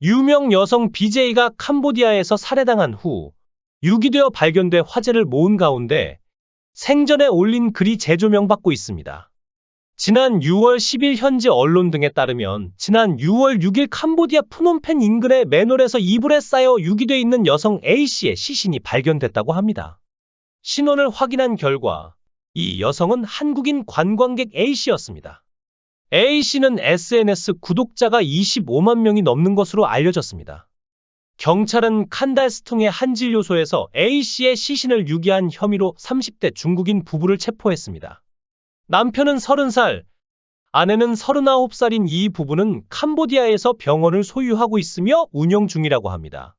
유명 여성 BJ가 캄보디아에서 살해당한 후 유기되어 발견돼 화제를 모은 가운데 생전에 올린 글이 재조명받고 있습니다. 지난 6월 10일 현지 언론 등에 따르면 지난 6월 6일 캄보디아 프놈펜 인근의 맨홀에서 이불에 쌓여 유기돼 있는 여성 A씨의 시신이 발견됐다고 합니다. 신원을 확인한 결과 이 여성은 한국인 관광객 A씨였습니다. A씨는 SNS 구독자가 25만 명이 넘는 것으로 알려졌습니다. 경찰은 칸달스퉁의 한 진료소에서 A씨의 시신을 유기한 혐의로 30대 중국인 부부를 체포했습니다. 남편은 30살, 아내는 39살인 이 부부는 캄보디아에서 병원을 소유하고 있으며 운영 중이라고 합니다.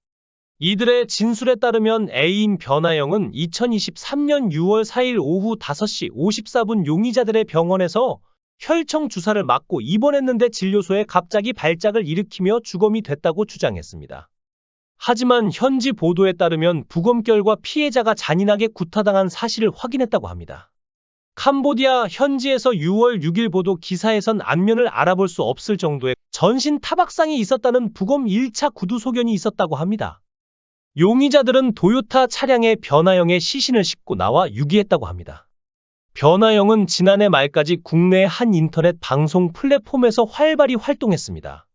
이들의 진술에 따르면 A인 변아영은 2023년 6월 4일 오후 5시 54분 용의자들의 병원에서 혈청 주사를 맞고 입원했는데 진료소에 갑자기 발작을 일으키며 주검이 됐다고 주장했습니다. 하지만 현지 보도에 따르면 부검결과 피해자가 잔인하게 구타당한 사실을 확인했다고 합니다. 캄보디아 현지에서 6월 6일 보도 기사에선 안면을 알아볼 수 없을 정도의 전신 타박상이 있었다는 부검 1차 구두 소견이 있었다고 합니다. 용의자들은 도요타 차량에 변아영의 시신을 싣고 나와 유기했다고 합니다. 변아영은 지난해 말까지 국내 한 인터넷 방송 플랫폼에서 활발히 활동했습니다.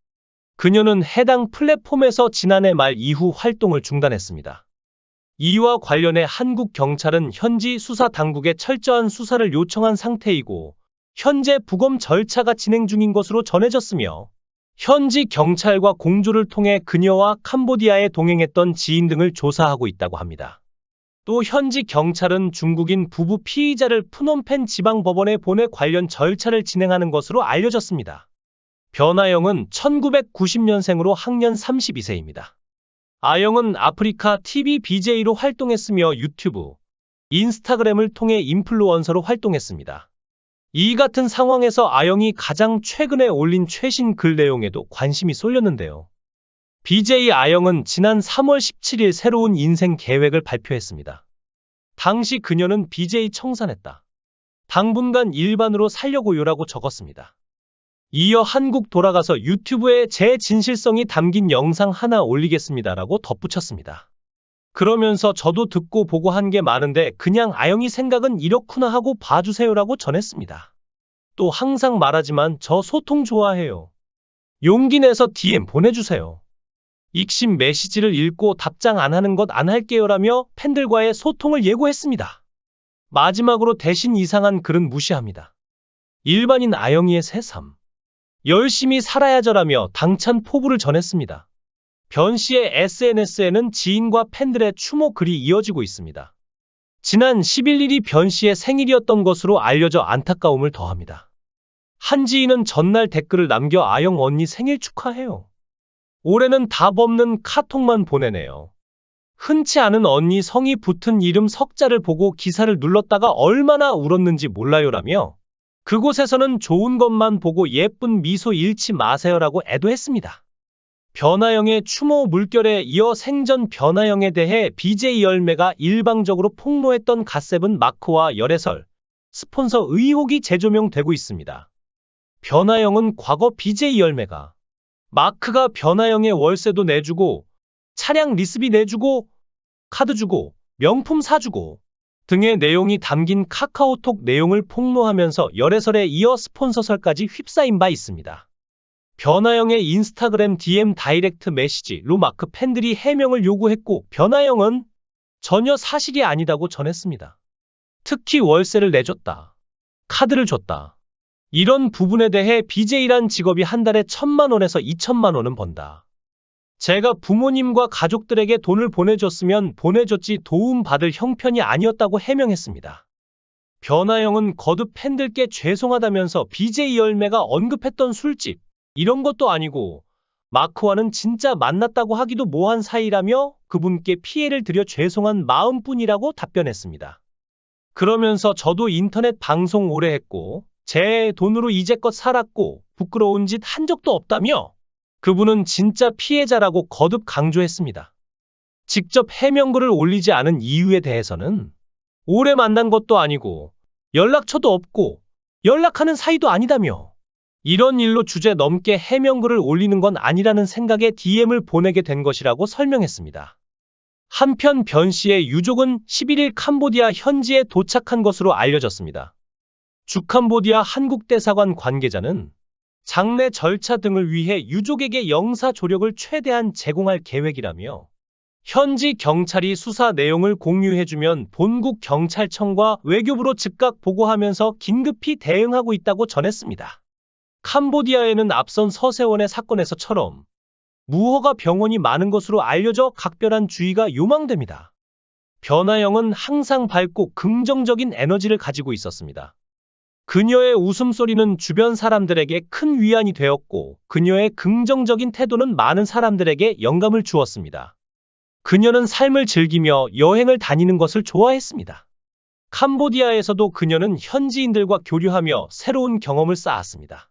그녀는 해당 플랫폼에서 지난해 말 이후 활동을 중단했습니다. 이와 관련해 한국 경찰은 현지 수사 당국에 철저한 수사를 요청한 상태이고 현재 부검 절차가 진행 중인 것으로 전해졌으며 현지 경찰과 공조를 통해 그녀와 캄보디아에 동행했던 지인 등을 조사하고 있다고 합니다. 또 현지 경찰은 중국인 부부 피의자를 프놈펜 지방법원에 보내 관련 절차를 진행하는 것으로 알려졌습니다. 변아영은 1990년생으로 학년 32세입니다. 아영은 아프리카 TV BJ로 활동했으며 유튜브, 인스타그램을 통해 인플루언서로 활동했습니다. 이 같은 상황에서 아영이 가장 최근에 올린 최신 글 내용에도 관심이 쏠렸는데요. BJ 아영은 지난 3월 17일 새로운 인생 계획을 발표했습니다. 당시 그녀는 BJ 청산했다. 당분간 일반으로 살려고요라고 적었습니다. 이어 한국 돌아가서 유튜브에 제 진실성이 담긴 영상 하나 올리겠습니다라고 덧붙였습니다. 그러면서 저도 듣고 보고 한 게 많은데 그냥 아영이 생각은 이렇구나 하고 봐주세요라고 전했습니다. 또 항상 말하지만 저 소통 좋아해요. 용기 내서 DM 보내주세요. 익심 메시지를 읽고 답장 안 하는 것 안 할게요라며 팬들과의 소통을 예고했습니다. 마지막으로 대신 이상한 글은 무시합니다. 일반인 아영이의 새삼. 열심히 살아야죠라며 당찬 포부를 전했습니다. 변 씨의 SNS에는 지인과 팬들의 추모 글이 이어지고 있습니다. 지난 11일이 변 씨의 생일이었던 것으로 알려져 안타까움을 더합니다. 한 지인은 전날 댓글을 남겨 아영 언니 생일 축하해요. 올해는 답 없는 카톡만 보내네요. 흔치 않은 언니 성이 붙은 이름 석자를 보고 기사를 눌렀다가 얼마나 울었는지 몰라요라며 그곳에서는 좋은 것만 보고 예쁜 미소 잃지 마세요라고 애도했습니다. 변아영의 추모 물결에 이어 생전 변아영에 대해 BJ 열매가 일방적으로 폭로했던 갓세븐 마크와 열애설, 스폰서 의혹이 재조명되고 있습니다. 변아영은 과거 BJ 열매가 마크가 변아영의 월세도 내주고 차량 리스비 내주고 카드 주고 명품 사주고 등의 내용이 담긴 카카오톡 내용을 폭로하면서 열애설에 이어 스폰서설까지 휩싸인 바 있습니다. 변아영의 인스타그램 DM 다이렉트 메시지로 마크 팬들이 해명을 요구했고 변아영은 전혀 사실이 아니다고 전했습니다. 특히 월세를 내줬다. 카드를 줬다. 이런 부분에 대해 BJ란 직업이 한 달에 1,000만 원에서 2,000만 원은 번다. 제가 부모님과 가족들에게 돈을 보내줬으면 보내줬지 도움받을 형편이 아니었다고 해명했습니다. 변아영은 거듭 팬들께 죄송하다면서 BJ 열매가 언급했던 술집, 이런 것도 아니고 마크와는 진짜 만났다고 하기도 뭐한 사이라며 그분께 피해를 드려 죄송한 마음뿐이라고 답변했습니다. 그러면서 저도 인터넷 방송 오래 했고 제 돈으로 이제껏 살았고 부끄러운 짓 한 적도 없다며 그분은 진짜 피해자라고 거듭 강조했습니다. 직접 해명글을 올리지 않은 이유에 대해서는 오래 만난 것도 아니고 연락처도 없고 연락하는 사이도 아니다며 이런 일로 주제 넘게 해명글을 올리는 건 아니라는 생각에 DM을 보내게 된 것이라고 설명했습니다. 한편 변 씨의 유족은 11일 캄보디아 현지에 도착한 것으로 알려졌습니다. 주캄보디아 한국대사관 관계자는 장례 절차 등을 위해 유족에게 영사 조력을 최대한 제공할 계획이라며 현지 경찰이 수사 내용을 공유해주면 본국 경찰청과 외교부로 즉각 보고하면서 긴급히 대응하고 있다고 전했습니다. 캄보디아에는 앞선 서세원의 사건에서처럼 무허가 병원이 많은 것으로 알려져 각별한 주의가 요망됩니다. 변아영은 항상 밝고 긍정적인 에너지를 가지고 있었습니다. 그녀의 웃음소리는 주변 사람들에게 큰 위안이 되었고 그녀의 긍정적인 태도는 많은 사람들에게 영감을 주었습니다. 그녀는 삶을 즐기며 여행을 다니는 것을 좋아했습니다. 캄보디아에서도 그녀는 현지인들과 교류하며 새로운 경험을 쌓았습니다.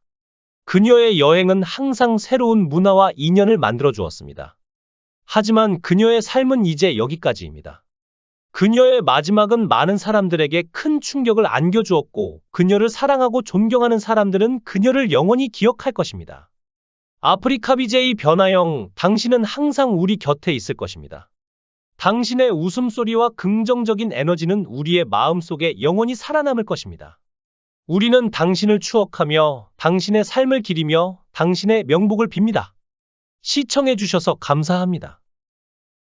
그녀의 여행은 항상 새로운 문화와 인연을 만들어 주었습니다. 하지만 그녀의 삶은 이제 여기까지입니다. 그녀의 마지막은 많은 사람들에게 큰 충격을 안겨주었고 그녀를 사랑하고 존경하는 사람들은 그녀를 영원히 기억할 것입니다. 아프리카 BJ 변아영, 당신은 항상 우리 곁에 있을 것입니다. 당신의 웃음소리와 긍정적인 에너지는 우리의 마음속에 영원히 살아남을 것입니다. 우리는 당신을 추억하며 당신의 삶을 기리며 당신의 명복을 빕니다. 시청해주셔서 감사합니다.